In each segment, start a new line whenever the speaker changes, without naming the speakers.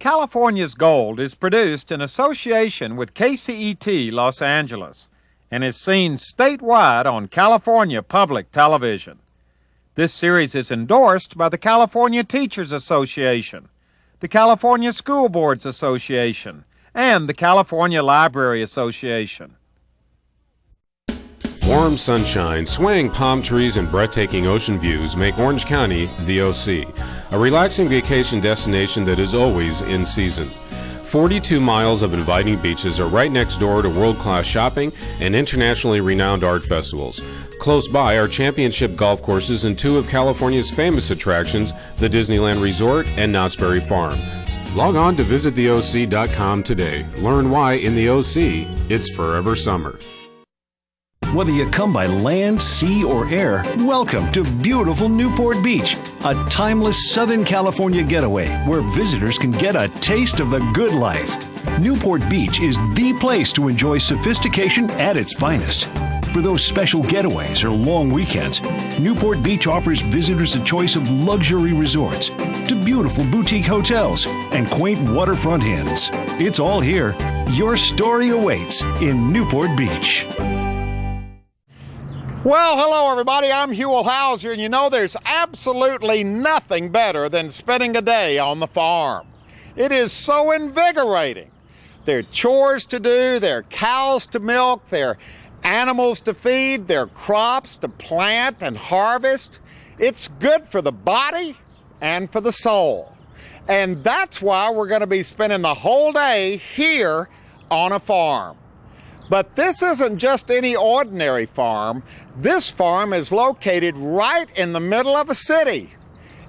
California's Gold is produced in association with KCET Los Angeles and is seen statewide on California Public Television. This series is endorsed by the California Teachers Association, the California School Boards Association, and the California Library Association.
Warm sunshine, swaying palm trees, and breathtaking ocean views make Orange County the OC, a relaxing vacation destination that is always in season. 42 miles of inviting beaches are right next door to world-class shopping and internationally renowned art festivals. Close by are championship golf courses and two of California's famous attractions, the Disneyland Resort and Knott's Berry Farm. Log on to visittheoc.com today. Learn why in the OC, it's forever summer.
Whether you come by land, sea, or air, welcome to beautiful Newport Beach, a timeless Southern California getaway where visitors can get a taste of the good life. Newport Beach is the place to enjoy sophistication at its finest. For those special getaways or long weekends, Newport Beach offers visitors a choice of luxury resorts to beautiful boutique hotels and quaint waterfront inns. It's all here. Your story awaits in Newport Beach.
Well, hello everybody, I'm Huell Hauser, and you know there's absolutely nothing better than spending a day on the farm. It is so invigorating. There are chores to do, there are cows to milk, there are animals to feed, there are crops to plant and harvest. It's good for the body and for the soul. And that's why we're going to be spending the whole day here on a farm. But this isn't just any ordinary farm. This farm is located right in the middle of a city.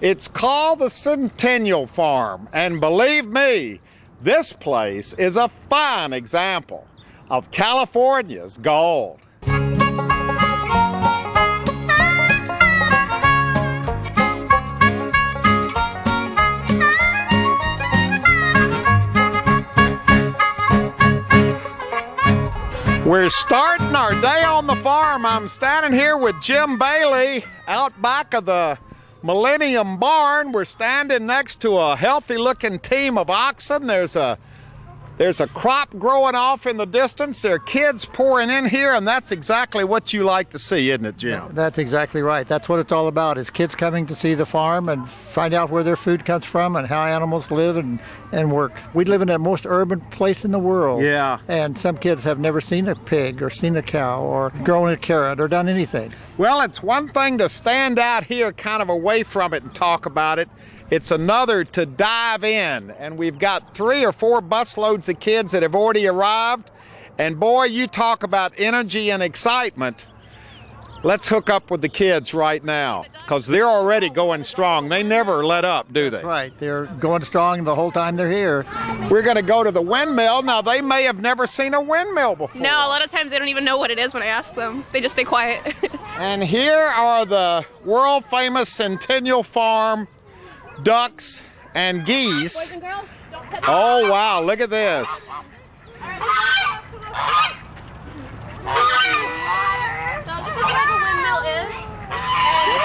It's called the Centennial Farm, and believe me, this place is a fine example of California's gold. We're starting our day on the farm. I'm standing here with Jim Bailey out back of the Millennium Barn. We're standing next to a healthy looking team of oxen. There's a crop growing off in the distance. There are kids pouring in here, and that's exactly what you like to see, isn't it, Jim?
Yeah, that's exactly right. That's what it's all about, is kids coming to see the farm and find out where their food comes from and how animals live and work. We live in the most urban place in the world.
Yeah.
And some kids have never seen a pig or seen a cow or grown a carrot or done anything.
Well, it's one thing to stand out here kind of away from it and talk about it. It's another to dive in, and we've got 3 or 4 busloads of kids that have already arrived, and boy, you talk about energy and excitement. Let's hook up with the kids right now, because they're already going strong. They never let up, do they?
That's right. They're going strong the whole time they're here.
We're going to go to the windmill. Now, they may have never seen a windmill before.
No, a lot of times they don't even know what it is when I ask them. They just stay quiet.
And here are the world-famous Centennial Farm ducks and geese. Oh wow, look at this.
So this is where the windmill is. And this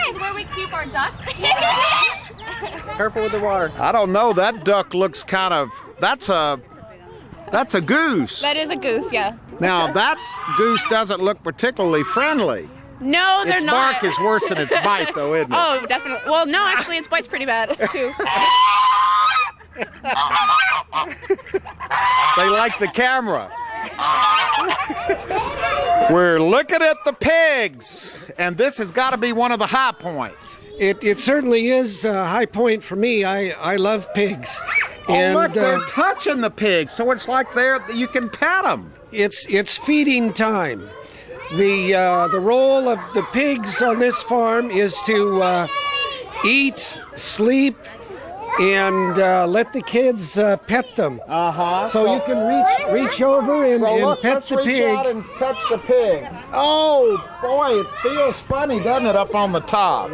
is where we keep our ducks.
Careful with the water.
I don't know, that duck looks kind of, that's a goose.
That is a goose, yeah.
Now that goose doesn't look particularly friendly.
No, they're
its
not.
Its bark is worse than its bite, though, isn't it?
Oh, definitely. Well, no, actually, its bite's pretty bad, too.
They like the camera. We're looking at the pigs, and this has got to be one of the high points.
It certainly is a high point for me. I love pigs.
Oh, look, they're touching the pigs, so it's like you can pet them.
It's feeding time. The role of the pigs on this farm is to eat, sleep, and let the kids pet them. So you can reach over and pet the pig.
Let's reach out and touch the pig. Oh boy, it feels funny, doesn't it, up on the top?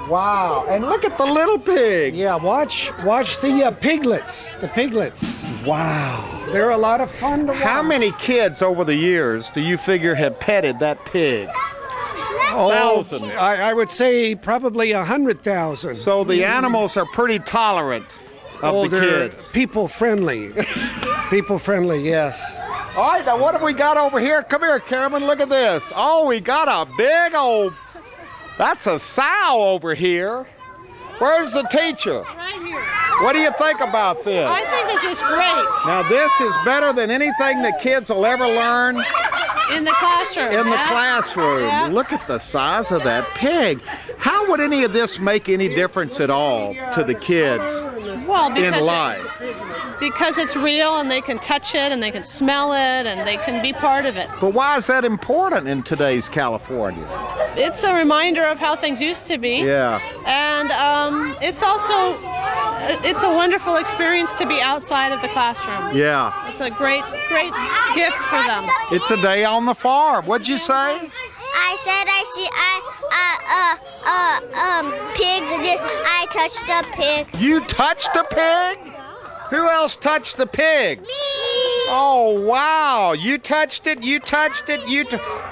Wow, and look at the little pig.
Yeah, watch the piglets. The piglets.
Wow.
They're a lot of fun to watch.
How many kids over the years do you figure have petted that pig? Thousands.
I would say probably 100,000.
So the animals are pretty tolerant of the
they're
kids.
people friendly. People friendly, yes.
All right, now what have we got over here? Come here, Cameron, look at this. Oh, we got a big old, that's a sow over here. Where's the teacher?
Right here.
What do you think about this?
I think this is great.
Now this is better than anything the kids will ever learn
In the classroom.
in the
yeah.
classroom.
Yeah.
Look at the size of that pig. How would any of this make any difference at all to the kids
Well,
in life?
because it's real and they can touch it and they can smell it and they can be part of it.
But why is that important in today's California?
It's a reminder of how things used to be.
Yeah.
And it's also, it's a wonderful experience to be outside of the classroom.
Yeah.
It's a great, great gift for them.
It's a day on the farm. What'd you say?
I said I see pig. I touched the pig.
You touched a pig? Who else touched the pig?
Me.
Oh, wow. You touched it, you touched it,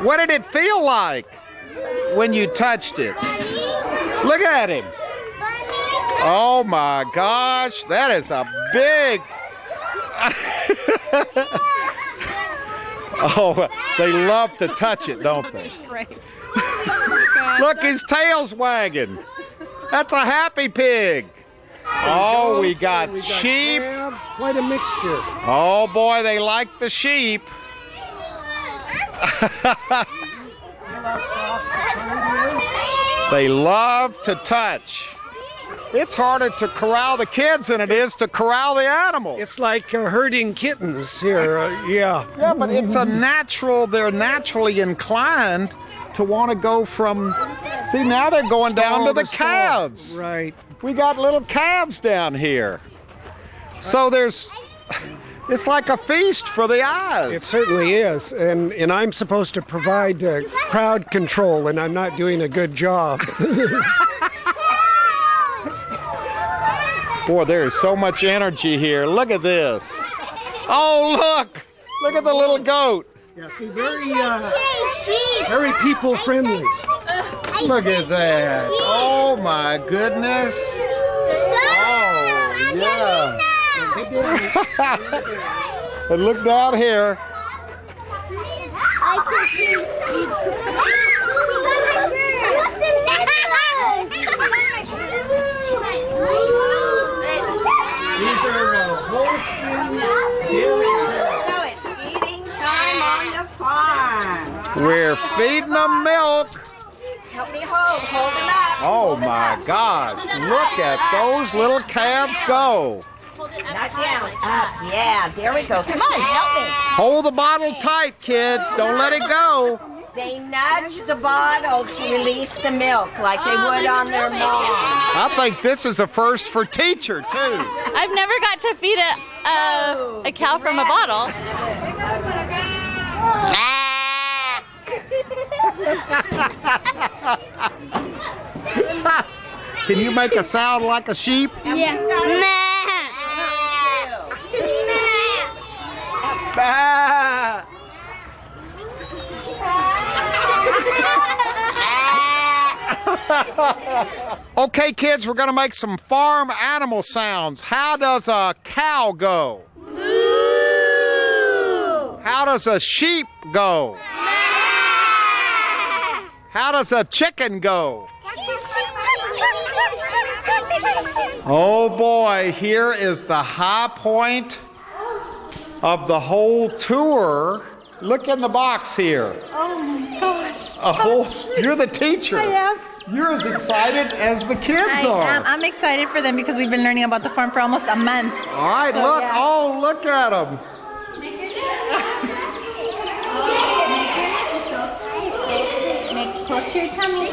what did it feel like when you touched it? Look at him. Oh my gosh, that is a big... Oh, they love to touch it, don't they?
It's great.
Look, his tail's wagging. That's a happy pig. Oh, we got sheep.
Calves, quite a mixture.
Oh boy, they like the sheep. They love to touch. It's harder to corral the kids than it is to corral the animals.
It's like herding kittens here. Yeah.
Yeah, but it's a natural, they're naturally inclined to want to go from, see, now they're going down to the calves.
Right.
We got little calves down here. So it's like a feast for the eyes.
It certainly is. And I'm supposed to provide crowd control, and I'm not doing a good job.
Boy, there is so much energy here. Look at this. Oh, look. Look at the little goat.
Yeah, see, very people friendly.
Look at that. Oh, my goodness. Oh, yeah. And look down here.
These are Holstein dairy.
So it's feeding time on the farm.
We're feeding them milk.
Help me hold them up.
Oh, my gosh. Look at those little calves go.
Not down, up, yeah, there we go. Come on, help me.
Hold the bottle tight, kids. Don't let it go.
They nudge the bottle to release the milk like they would on their mom.
I think this is a first for teacher, too.
I've never got to feed a cow from a bottle.
Can you make a sound like a sheep?
Yeah.
Bah! Okay, kids, we're going to make some farm animal sounds. How does a cow go?
Moo.
How does a sheep go? How does a chicken go? Oh boy, here is the high point of the whole tour. Look in the box here.
Oh my gosh.
You're the teacher.
I am.
You're as excited as the kids are.
I'm excited for them because we've been learning about the farm for almost a month.
All right,
So,
look.
yeah.
Oh, look at them.
Make close to your tummy.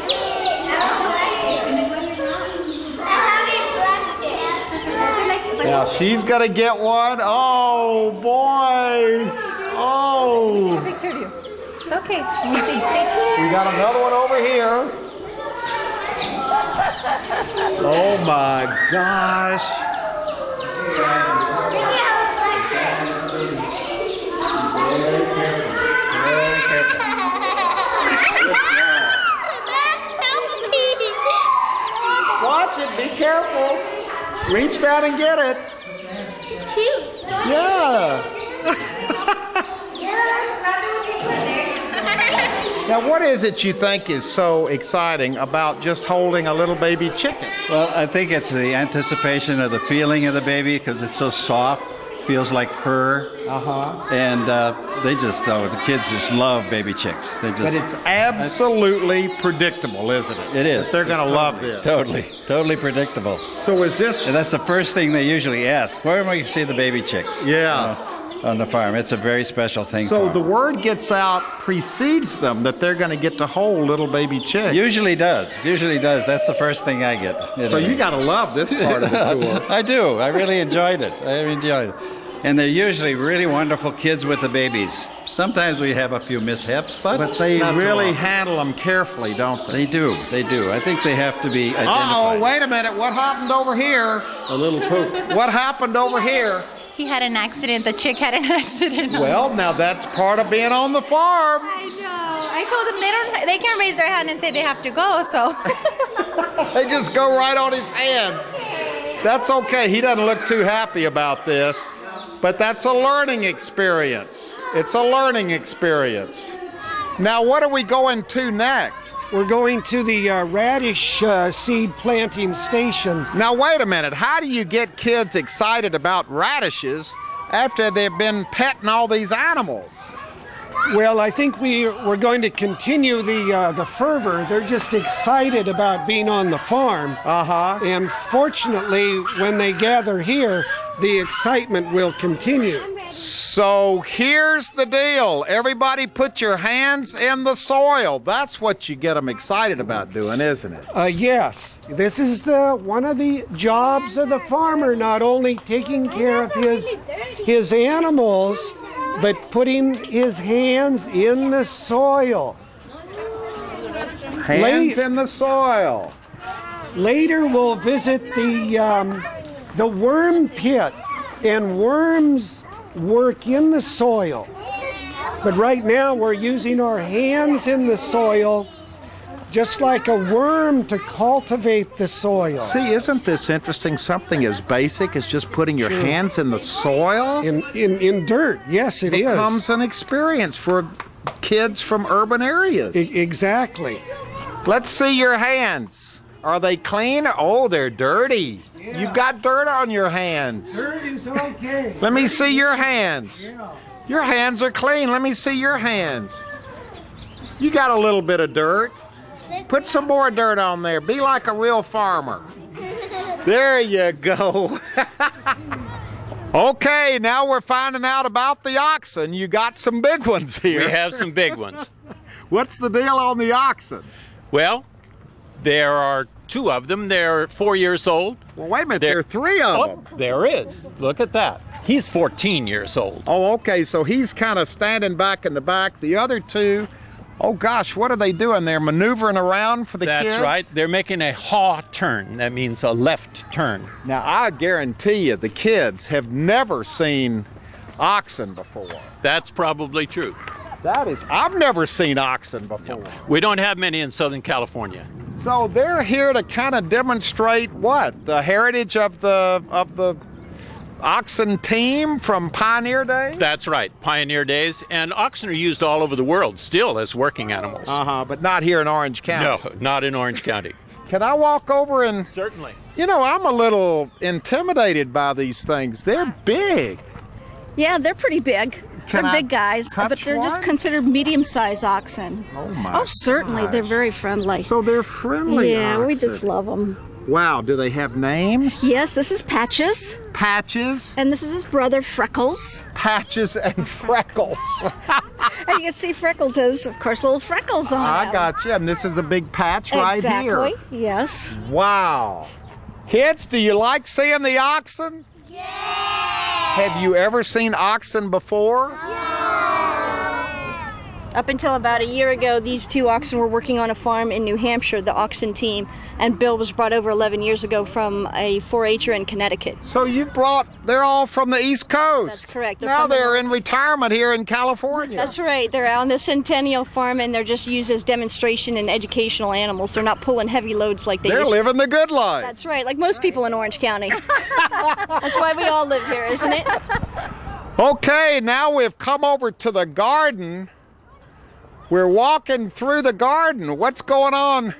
Now she's gonna get one. Oh boy. Oh.
Picture of you. It's okay. Let me see.
We got another one over here. Oh my gosh. Watch it, be careful. Reach down and get it.
It's cute.
Yeah. Now, what is it you think is so exciting about just holding a little baby chicken?
Well, I think it's the anticipation of the feeling of the baby because it's so soft, feels like fur. And they just, the kids just love baby chicks. But
it's absolutely predictable, isn't it?
It is.
That they're going to love this.
Totally predictable.
So is this?
And that's the first thing they usually ask. Where am I going to see the baby chicks?
Yeah.
On the farm. It's a very special thing.
So the word gets out, precedes them, that they're going to get to hold little baby chicks.
Usually does. That's the first thing I get.
So you got to love this part of the tour.
I do. I really enjoyed it. And they're usually really wonderful kids with the babies. Sometimes we have a few mishaps, but
they really handle them carefully, don't they?
They do. I think they have to be identified.
Uh-oh, wait a minute. What happened over here?
A little poop.
What happened over here?
He had an accident. The chick had an accident.
Well, now that's part of being on the farm.
I know. I told them they can't raise their hand and say they have to go, so.
They just go right on his hand. That's okay. He doesn't look too happy about this, but that's a learning experience. It's a learning experience. Now, what are we going to next?
We're going to the radish seed planting station.
Now, wait a minute. How do you get kids excited about radishes after they've been petting all these animals?
Well, I think we're going to continue the fervor. They're just excited about being on the farm. And fortunately, when they gather here, the excitement will continue.
So here's the deal. Everybody put your hands in the soil. That's what you get them excited about doing, isn't it?
Yes. This is one of the jobs of the farmer, not only taking care of his animals, but putting his hands in the soil.
Hands in the soil.
Later we'll visit the worm pit, and worms work in the soil. But right now we're using our hands in the soil just like a worm to cultivate the soil.
See, isn't this interesting? Something as basic as just putting your hands in the soil?
In dirt, yes, it is.
It becomes an experience for kids from urban areas.
Exactly.
Let's see your hands. Are they clean? Oh, they're dirty. Yeah. You've got dirt on your hands.
Dirt is okay.
Let me see your hands.
Yeah.
Your hands are clean. Let me see your hands. You got a little bit of dirt. Put some more dirt on there. Be like a real farmer. There you go. Okay, now we're finding out about the oxen. You got some big ones here.
We have some big ones.
What's the deal on the oxen?
Well, there are two of them. They're 4 years old.
Well, wait a minute. There are three of them.
There is. Look at that. He's 14 years old.
Oh, okay. So he's kind of standing back in the back. The other two, oh gosh, what are they doing? They're maneuvering around for the kids?
That's right. They're making a haw turn. That means a left turn.
Now, I guarantee you the kids have never seen oxen before.
That's probably true.
I've never seen oxen before.
No. We don't have many in Southern California.
So they're here to kind of demonstrate what? The heritage of the oxen team from pioneer days?
That's right, pioneer days. And oxen are used all over the world still as working animals.
But not here in Orange County.
No, not in Orange County.
Can I walk over and...
Certainly.
You know, I'm a little intimidated by these things. They're big.
Yeah, they're pretty big. They're big guys, but they're just considered medium-sized oxen.
Oh, my
Oh, certainly.
gosh.
They're very friendly.
So they're friendly
Yeah,
oxen.
we just love them.
Wow, do they have names?
Yes, this is Patches.
Patches?
And this is his brother, Freckles.
Patches and Freckles.
And you can see Freckles has, of course, little freckles on him.
I got you. And this is a big patch right here.
Exactly, yes.
Wow. Kids, do you like seeing the oxen?
Yeah.
Have you ever seen oxen before?
Yeah.
Up until about a year ago, these two oxen were working on a farm in New Hampshire, the oxen team, and Bill was brought over 11 years ago from a 4-H'er in Connecticut.
So they're all from the East Coast?
That's correct.
Now they're in retirement here in California.
That's right. They're on the Centennial Farm, and they're just used as demonstration and educational animals. They're not pulling heavy loads like
they're living the good life.
That's right, like most people in Orange County. That's why we all live here, isn't it?
Okay, now we've come over to the garden. We're walking through the garden. What's going on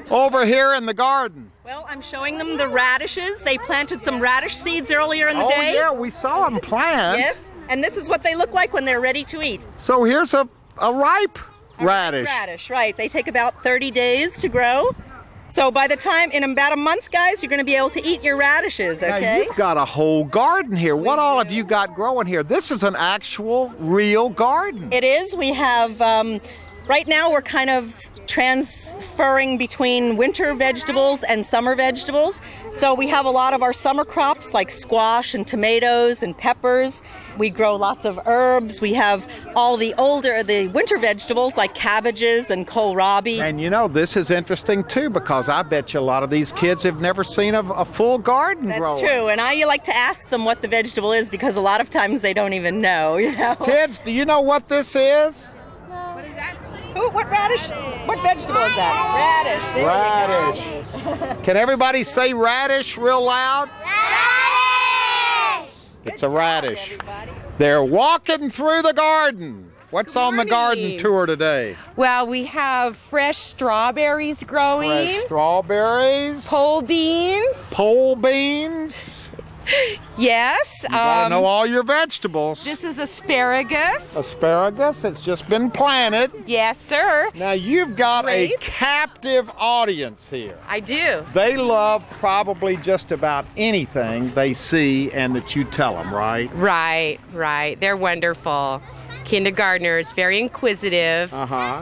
over here in the garden?
Well, I'm showing them the radishes. They planted some radish seeds earlier in the day.
Oh yeah, we saw them plant.
Yes, and this is what they look like when they're ready to eat.
So here's a ripe radish.
Radish, right. They take about 30 days to grow. So by the time, in about a month, guys, you're going to be able to eat your radishes, okay?
Now you've got a whole garden here. What all have you got growing here? This is an actual, real garden.
It is. We have, right now we're kind of transferring between winter vegetables and summer vegetables. So we have a lot of our summer crops like squash and tomatoes and peppers. We grow lots of herbs. We have all the winter vegetables like cabbages and kohlrabi.
And you know, this is interesting too, because I bet you a lot of these kids have never seen a full garden growing.
That's true, and I like to ask them what the vegetable is because a lot of times they don't even know, you know.
Kids, do you know what this is?
What is that? What radish? What vegetable is that? Radish.
Radish. Can everybody say radish real loud?
Radish!
It's a radish. They're walking through the garden. What's on the garden tour today?
Well, we have fresh strawberries growing.
Fresh strawberries.
Pole beans.
Pole beans.
Yes.
You gotta know all your vegetables.
This is asparagus.
Asparagus, it's just been planted.
Yes, sir.
Now you've got a captive audience here.
I do.
They love probably just about anything they see and that you tell them, right?
Right. They're wonderful. Kindergartners, very inquisitive.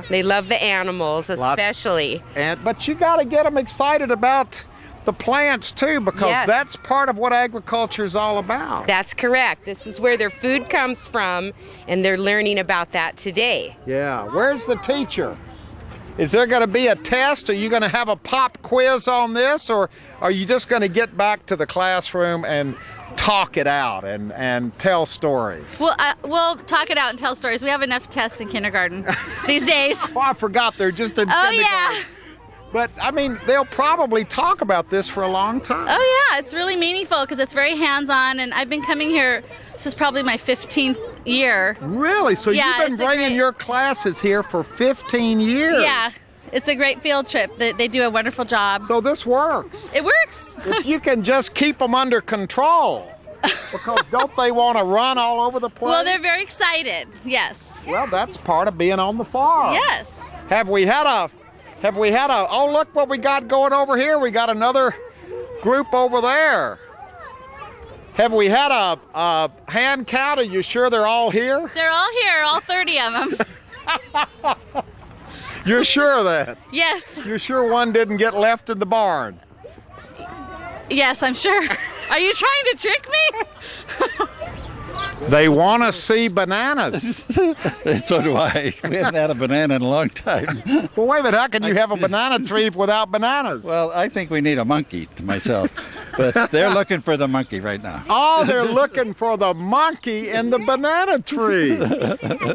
They love the animals, especially.
But you gotta get them excited about the plants too, because that's part of what agriculture is all about.
That's correct. This is where their food comes from, and they're learning about that today.
Yeah. Where's the teacher? Is there going to be a test? Are you going to have a pop quiz on this, or are you just going to get back to the classroom and talk it out and tell stories?
Well, we'll talk it out and tell stories. We have enough tests in kindergarten these days.
Oh, I forgot they're just in kindergarten.
Yeah.
But, I mean, they'll probably talk about this for a long time.
Oh, yeah. It's really meaningful because it's very hands-on, and I've been coming here, this is probably my 15th year.
Really? So you've been bringing your classes here for 15 years?
Yeah. It's a great field trip. They do a wonderful job.
So this works?
It works.
If you can just keep them under control. Because don't they want to run all over the place?
Well, they're very excited, yes.
Well, that's part of being on the farm.
Yes.
Have we had a, oh, look what we got going over here. We got another group over there. Have we had a hand count? Are you sure they're all here?
They're all here, all 30 of them.
You're sure of that?
Yes.
You're sure one didn't get left in the barn?
Yes, I'm sure. Are you trying to trick me?
They want to see bananas.
So do I. We haven't had a banana in a long time.
Well, wait a minute. How can you have a banana tree without bananas?
Well, I think we need a monkey to myself. But they're looking for the monkey right now.
Oh, they're looking for the monkey in the banana tree.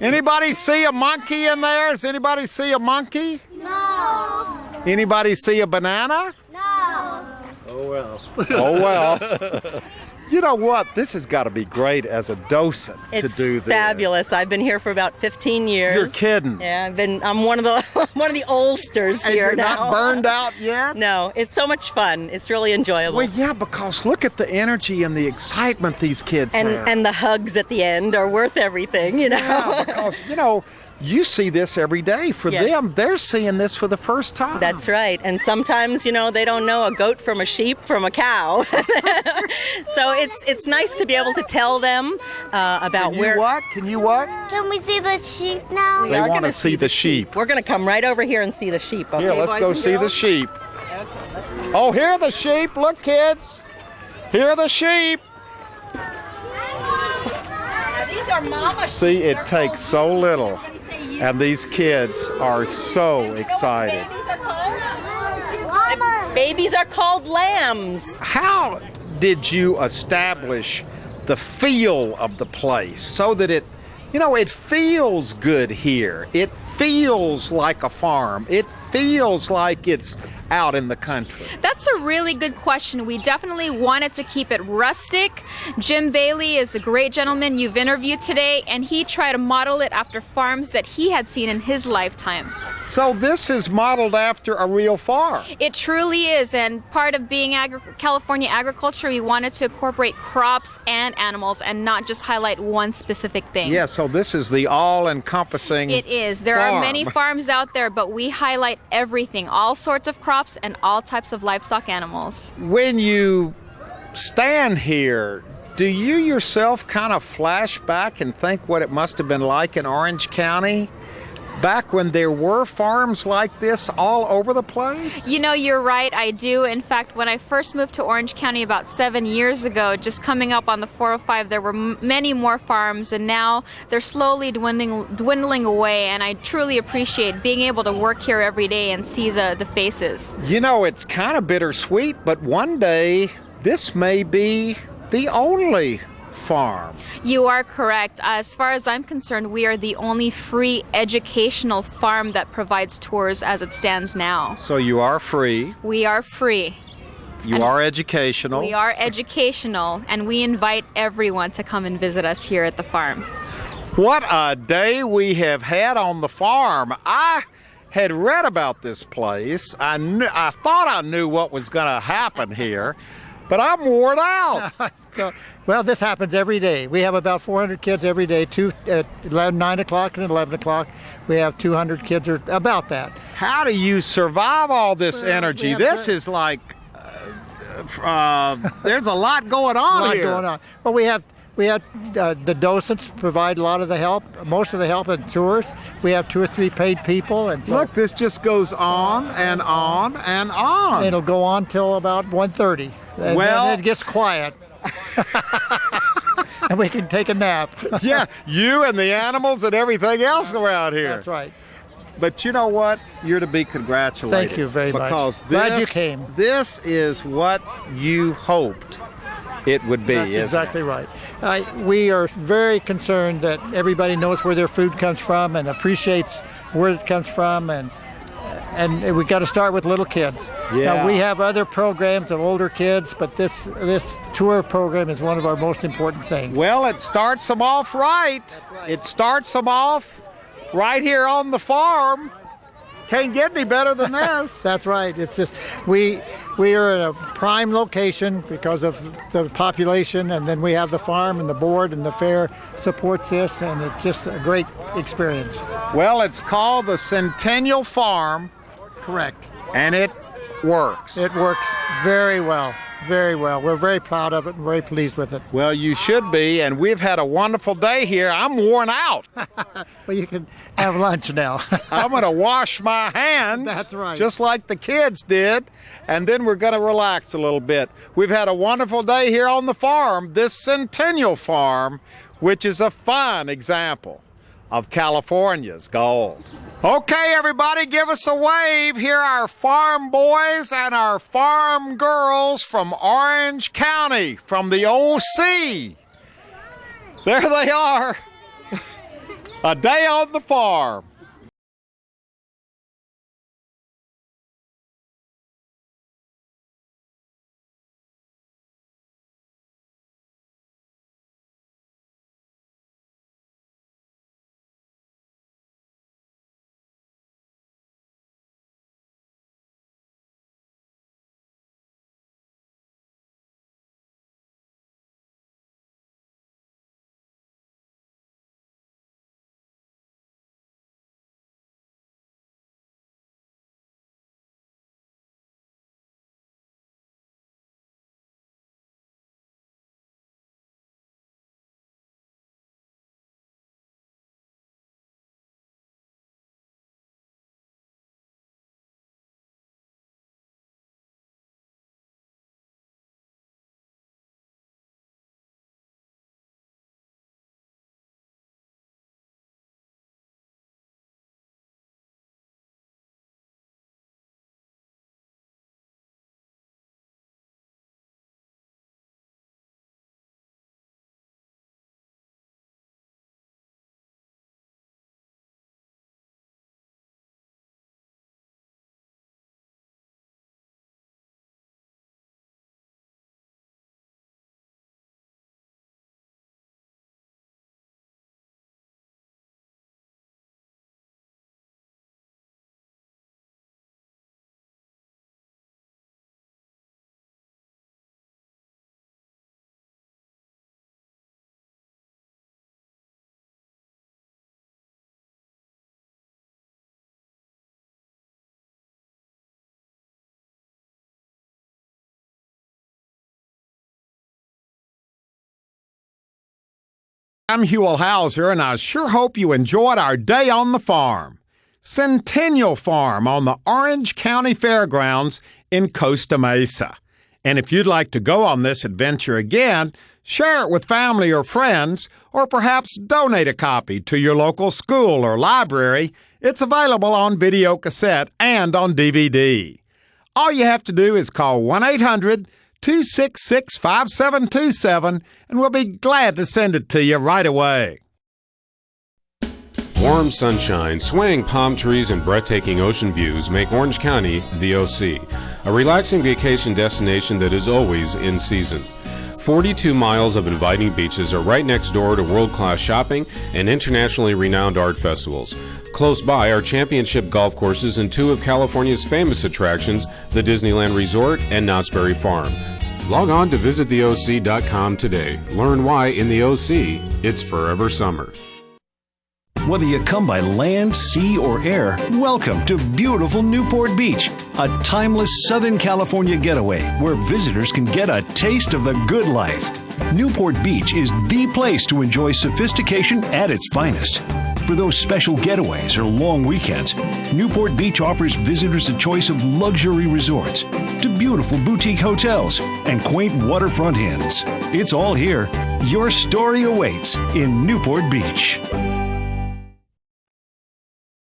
Anybody see a monkey in there? Does anybody see a monkey?
No.
Anybody see a banana?
No.
Oh, well.
Oh, well. You know what? This has got to be great as a docent to do this.
It's fabulous. I've been here for about 15 years.
You're kidding.
Yeah, I'm one of the oldsters
and
here
you're
now.
Not burned out yet?
No, it's so much fun. It's really enjoyable.
Well, yeah, because look at the energy and the excitement these kids have.
And the hugs at the end are worth everything, you know.
Yeah, because, you know, you see this every day. For them, they're seeing this for the first time.
That's right. And sometimes, you know, they don't know a goat from a sheep from a cow. So it's nice to be able to tell them about where.
Can you what?
Can we see the sheep now?
They want to see the sheep.
We're going to come right over here and see the sheep. Okay,
here, let's go see the sheep. Okay, oh, here are the sheep. Look, kids. Here are the sheep.
Now, these are mama sheep.
See, it takes so little.
Everybody say
And these kids are so excited.
Babies are called lambs.
How did you establish the feel of the place so that it feels good here? It feels like a farm. It feels like it's out in the country.
That's a really good question. We definitely wanted to keep it rustic. Jim Bailey is a great gentleman you've interviewed today, and he tried to model it after farms that he had seen in his lifetime.
So this is modeled after a real farm.
It truly is, and part of being California agriculture, we wanted to incorporate crops and animals and not just highlight one specific thing.
Yeah, so this is the all-encompassing
It is. There are many farms out there, but we highlight everything, all sorts of crops and all types of livestock animals.
When you stand here, do you yourself kind of flash back and think what it must have been like in Orange County back when there were farms like this all over the place?
You know, you're right, I do. In fact, when I first moved to Orange County about 7 years ago, just coming up on the 405, there were many more farms, and now they're slowly dwindling away, and I truly appreciate being able to work here every day and see the faces.
You know, it's kind of bittersweet, but one day this may be the only farm.
You are correct. As far as I'm concerned, we are the only free educational farm that provides tours as it stands now.
So you are free.
We are free.
You are educational.
We are educational, and we invite everyone to come and visit us here at the farm.
What a day we have had on the farm. I had read about this place. I thought I knew what was going to happen here, but I'm worn out.
Well, this happens every day. We have about 400 kids every day, at 9 o'clock and 11 o'clock. We have 200 kids, or about that.
How do you survive all this energy? This is like, there's a lot going on here.
Well, we have the docents provide a lot of the help, most of the help in tours. We have 2 or 3 paid people. And
look, this just goes on and on and on.
It'll go on till about 1:30. And then it gets quiet. And we can take a nap.
Yeah, you and the animals and everything else around here.
That's right.
But you know what? You're to be congratulated.
Thank you very much.
Because
glad you came.
This is what you hoped it would be.
That's exactly right. We are very concerned that everybody knows where their food comes from and appreciates where it comes from, and we got to start with little kids.
Yeah.
Now, we have other programs of older kids, but this tour program is one of our most important things.
Well, it starts them off right. It starts them off right here on the farm. Can't get any better than this.
That's right. It's just we are in a prime location because of the population, and then we have the farm and the board and the fair supports this, and it's just a great experience.
Well, it's called the Centennial Farm.
Correct.
And it works.
It works very well. Very well. We're very proud of it and very pleased with it.
Well, you should be, and we've had a wonderful day here. I'm worn out.
Well, you can have lunch now.
I'm going to wash my hands.
That's right.
Just like the kids did, and then we're going to relax a little bit. We've had a wonderful day here on the farm, this Centennial Farm, which is a fine example of California's gold. Okay, everybody, give us a wave. Here are our farm boys and our farm girls from Orange County, from the OC. There they are. A day on the farm. I'm Huell Hauser, and I sure hope you enjoyed our day on the farm. Centennial Farm on the Orange County Fairgrounds in Costa Mesa. And if you'd like to go on this adventure again, share it with family or friends, or perhaps donate a copy to your local school or library. It's available on video cassette and on DVD. All you have to do is call 1-800-266-5727, and we'll be glad to send it to you right away.
Warm sunshine, swaying palm trees, and breathtaking ocean views make Orange County the OC, a relaxing vacation destination that is always in season. 42 miles of inviting beaches are right next door to world-class shopping and internationally renowned art festivals. Close by are championship golf courses and two of California's famous attractions, the Disneyland Resort and Knott's Berry Farm. Log on to visittheoc.com today. Learn why in the OC, it's forever summer.
Whether you come by land, sea, or air, welcome to beautiful Newport Beach, a timeless Southern California getaway where visitors can get a taste of the good life. Newport Beach is the place to enjoy sophistication at its finest. For those special getaways or long weekends, Newport Beach offers visitors a choice of luxury resorts to beautiful boutique hotels and quaint waterfront inns. It's all here. Your story awaits in Newport Beach.